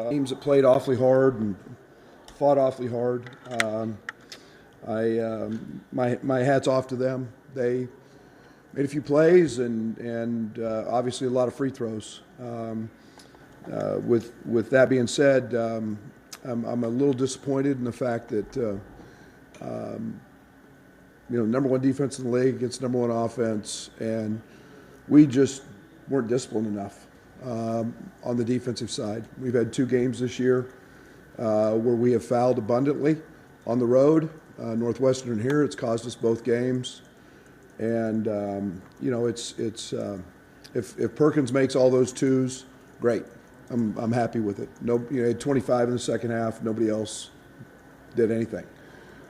Teams that played awfully hard and fought awfully hard. My hat's off to them. They made a few plays and obviously a lot of free throws. With that being said, I'm a little disappointed in the fact that number one defense in the league against number one offense, and we just weren't disciplined enough on the defensive side. We've had 2 games this year where we have fouled abundantly on the road. Northwestern and here, it's caused us both games, and if Perkins makes all those 2s, great. I'm happy with it. No, had 25 in the second half. Nobody else did anything.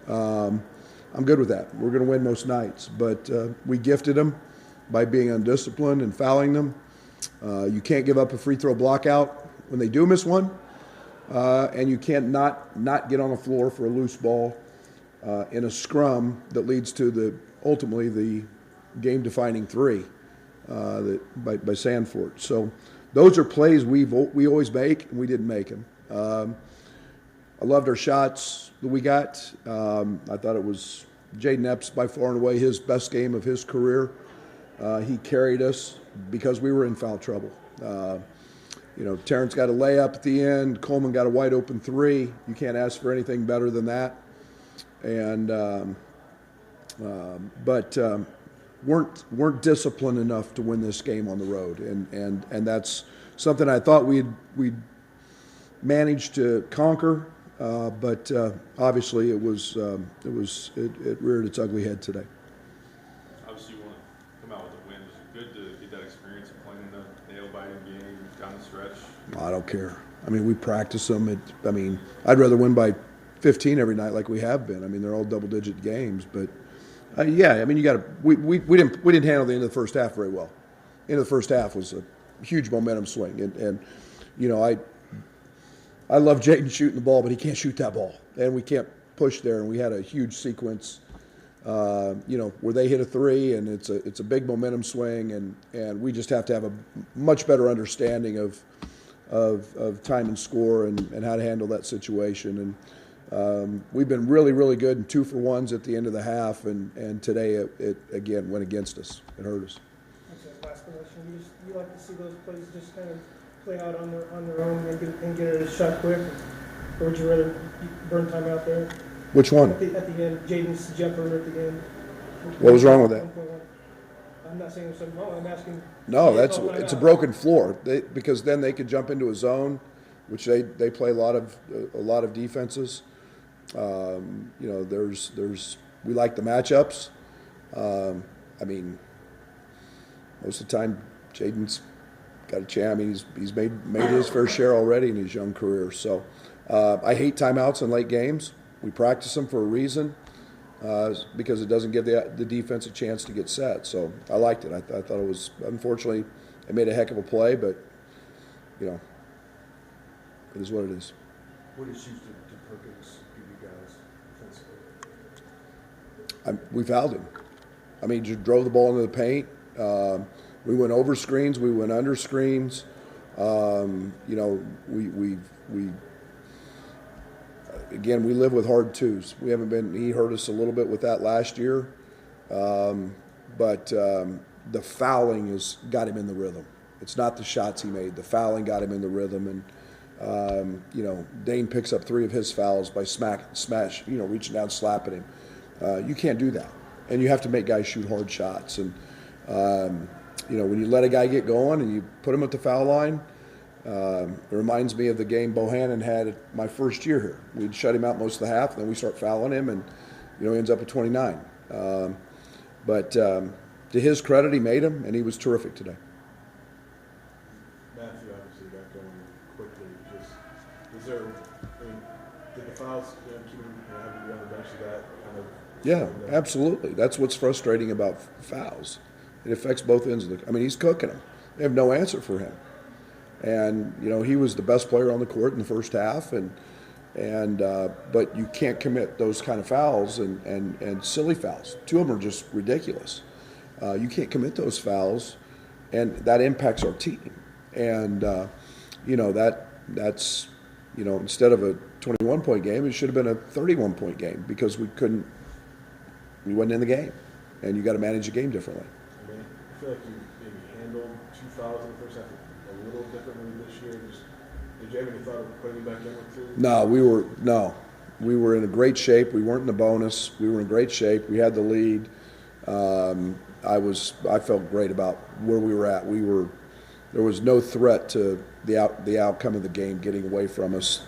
I'm good with that. We're going to win most nights, but we gifted them by being undisciplined and fouling them. You can't give up a free throw block out when they do miss one, and you can't not get on the floor for a loose ball in a scrum that leads to ultimately the game-defining 3 by Sanford. So those are plays we always make, and we didn't make them. I loved our shots that we got. I thought it was Jaden Epps by far and away his best game of his career. He carried us because we were in foul trouble. Terrence got a layup at the end. Coleman got a wide open 3. You can't ask for anything better than that. And but weren't disciplined enough to win this game on the road, and that's something I thought we'd managed to conquer. But obviously, it reared its ugly head today. Obviously, you want to come out with a win. Was it good to get that experience of playing in the nail-biting game down the stretch? I don't care. I mean, we practice them. I'd rather win by 15 every night like we have been. I mean, they're all double-digit games, but yeah. I mean, you got to. We didn't handle the end of the first half very well. The end of the first half was a huge momentum swing, and I love Jaden shooting the ball, but he can't shoot that ball, and we can't push there. And we had a huge sequence, where they hit a 3, and it's a big momentum swing, and we just have to have a much better understanding of time and score and how to handle that situation. And we've been really, really good in 2-for-1s at the end of the half, and today it again went against us. It hurt us. Last question. You like to see those plays just kind of play out on their own and get a shot quick, or would you rather burn time out there? Which one? At the end, Jaden's jumper at the end. What was wrong with that? I'm not saying there's something wrong. I'm asking. No, it's a broken floor. Because then they could jump into a zone, which they play a lot of defenses. We like the matchups. Most of the time, Jaden's got a chance. I mean, he's made his fair share already in his young career. So I hate timeouts in late games. We practice them for a reason, because it doesn't give the defense a chance to get set. So I liked it. I thought it was, unfortunately, it made a heck of a play, but it is what it is. What issues did Perkins give you guys defensively? We fouled him. I mean, just drove the ball into the paint. We went over screens. We went under screens. We live with hard 2s. He hurt us a little bit with that last year. But the fouling has got him in the rhythm. It's not the shots he made. The fouling got him in the rhythm. And, Dane picks up 3 of his fouls by reaching down, slapping him. You can't do that. And you have to make guys shoot hard shots. And, when you let a guy get going and you put him at the foul line, it reminds me of the game Bohannon had my first year here. We'd shut him out most of the half, and then we start fouling him, and he ends up at 29. But to his credit, he made him, and he was terrific today. Matthew obviously got going quickly. Did the fouls keep him having to be on the bench of that kind of? Yeah, absolutely. That's what's frustrating about fouls. It affects both ends of he's cooking them. They have no answer for him. And, he was the best player on the court in the first half, but you can't commit those kind of fouls and silly fouls. 2 of them are just ridiculous. You can't commit those fouls, and that impacts our team. And, that that's, instead of a 21-point game, it should have been a 31-point game because we wasn't in the game, and you got to manage the game differently. I mean, I feel like you maybe handled 2 fouls in the first half a little differently this year. Did you have any thought of putting back in with 2? No, we were in a great shape. We weren't in the bonus. We were in great shape. We had the lead. I felt great about where we were at. There was no threat to the outcome of the game getting away from us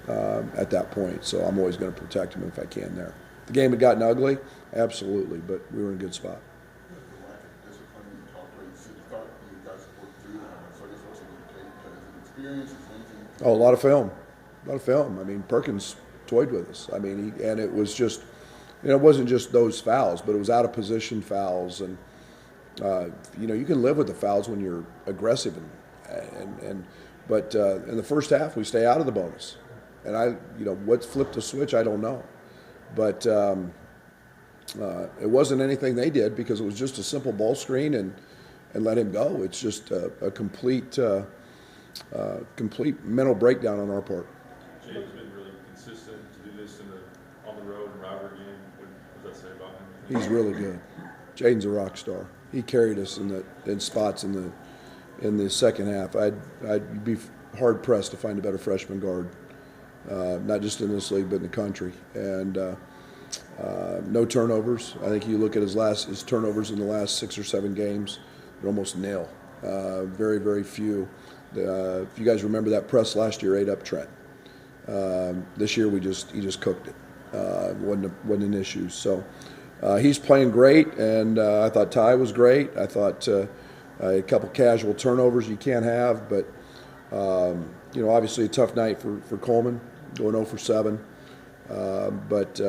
at that point. So I'm always going to protect him if I can there. The game had gotten ugly, absolutely, but we were in a good spot. Oh, a lot of film. I mean, Perkins toyed with us. I mean, and it was just, it wasn't just those fouls, but it was out of position fouls, and you can live with the fouls when you're aggressive, but in the first half we stay out of the bonus, and what flipped the switch I don't know, but it wasn't anything they did because it was just a simple ball screen and let him go. It's just a complete mental breakdown on our part. James been really consistent to do this on the road and rivalry game. What does that say about him? He's really good. Jaden's a rock star. He carried us in spots in the second half. I'd be hard pressed to find a better freshman guard, not just in this league but in the country. And no turnovers. I think you look at his turnovers in the last 6 or 7 games, they're almost nil. Very, very few. If you guys remember that press last year, ate up Trent. This year he just cooked it. Wasn't an issue. So he's playing great, and I thought Ty was great. I thought a couple casual turnovers you can't have, but obviously a tough night for Coleman, going 0 for 7. But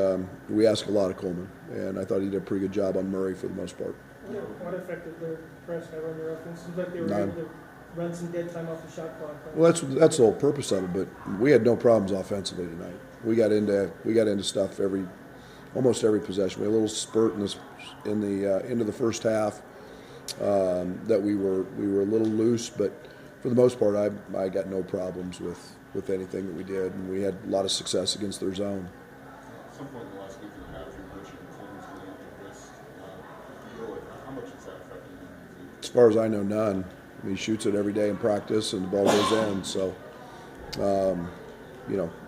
we ask a lot of Coleman, and I thought he did a pretty good job on Murray for the most part. What effect did the press have on your offense? Seems like they were None. able to run some dead time off the shot clock. Well, that's the whole purpose of it. But we had no problems offensively tonight. We got into stuff almost every possession. We had a little spurt in the end of the first half that we were a little loose, but for the most part, I got no problems with anything that we did, and we had a lot of success against their zone. At some point in the last week and a half, you mentioned Coleman's going to wrist. How much is that affecting him? As far as I know, none. I mean, he shoots it every day in practice, and the ball goes in. So, doesn't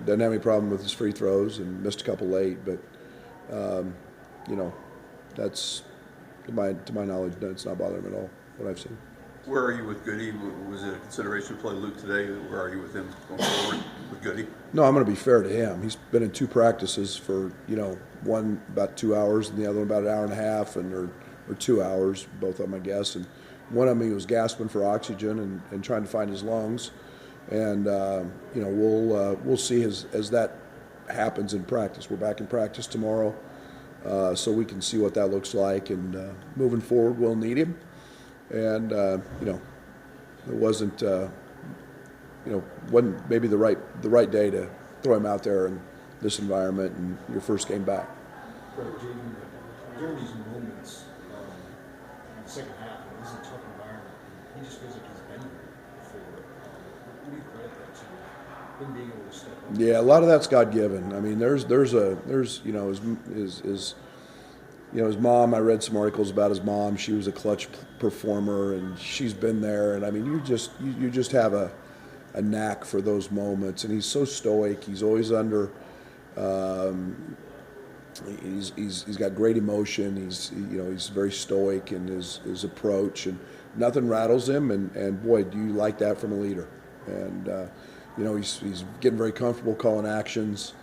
have any problem with his free throws, and missed a couple late. But, that's to my knowledge, it's not bothering him at all. What I've seen. Where are you with Goody? Was it a consideration to play Luke today? Where are you with him going forward with Goody? No, I'm going to be fair to him. He's been in 2 practices for, one about 2 hours and the other one about an hour and a half, or 2 hours, both of them, I guess. And one of them, he was gasping for oxygen and trying to find his lungs. And, we'll see as that happens in practice. We're back in practice tomorrow, so we can see what that looks like. And moving forward, we'll need him. And it wasn't maybe the right day to throw him out there in this environment and your first game back. During these moments in the second half, this is a tough environment. He just feels like he's been here before. What do you credit that to? Him being able to step up. Yeah, a lot of that's God given. I mean, there's his mom. I read some articles about his mom. She was a clutch performer, and she's been there. And I mean, you just have a knack for those moments. And he's so stoic. He's always under. He's got great emotion. He's very stoic in his approach, and nothing rattles him. And boy, do you like that from a leader. And he's getting very comfortable calling actions,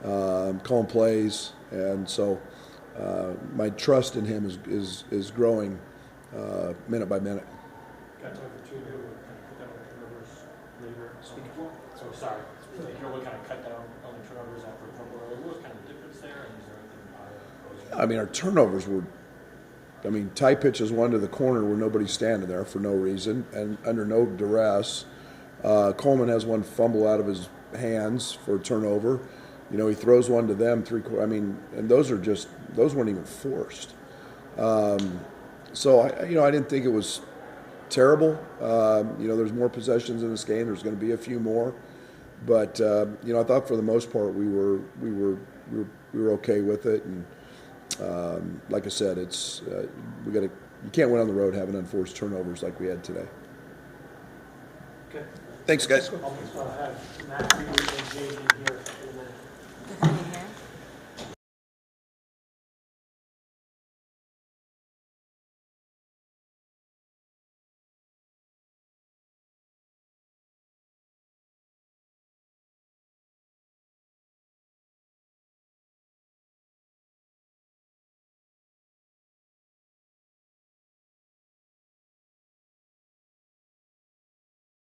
calling plays, and so. My trust in him is growing minute by minute. Got time for 2 here. We'll kind of cut down on turnovers later. Speaking for. So sorry. We'll kind of cut down on the turnovers after a couple early. What was kind of the difference there? And is there anything I mean, our turnovers were. I mean, Ty pitches one to the corner where nobody's standing there for no reason and under no duress. Coleman has one fumble out of his hands for a turnover. He throws one to them 3/4. I mean, and those weren't even forced. So I didn't think it was terrible. There's more possessions in this game. There's going to be a few more. But I thought for the most part we were okay with it. And like I said, it's you can't win on the road having unforced turnovers like we had today. Okay. Thanks, guys. I'll have Matthew and Jaden here in a minute.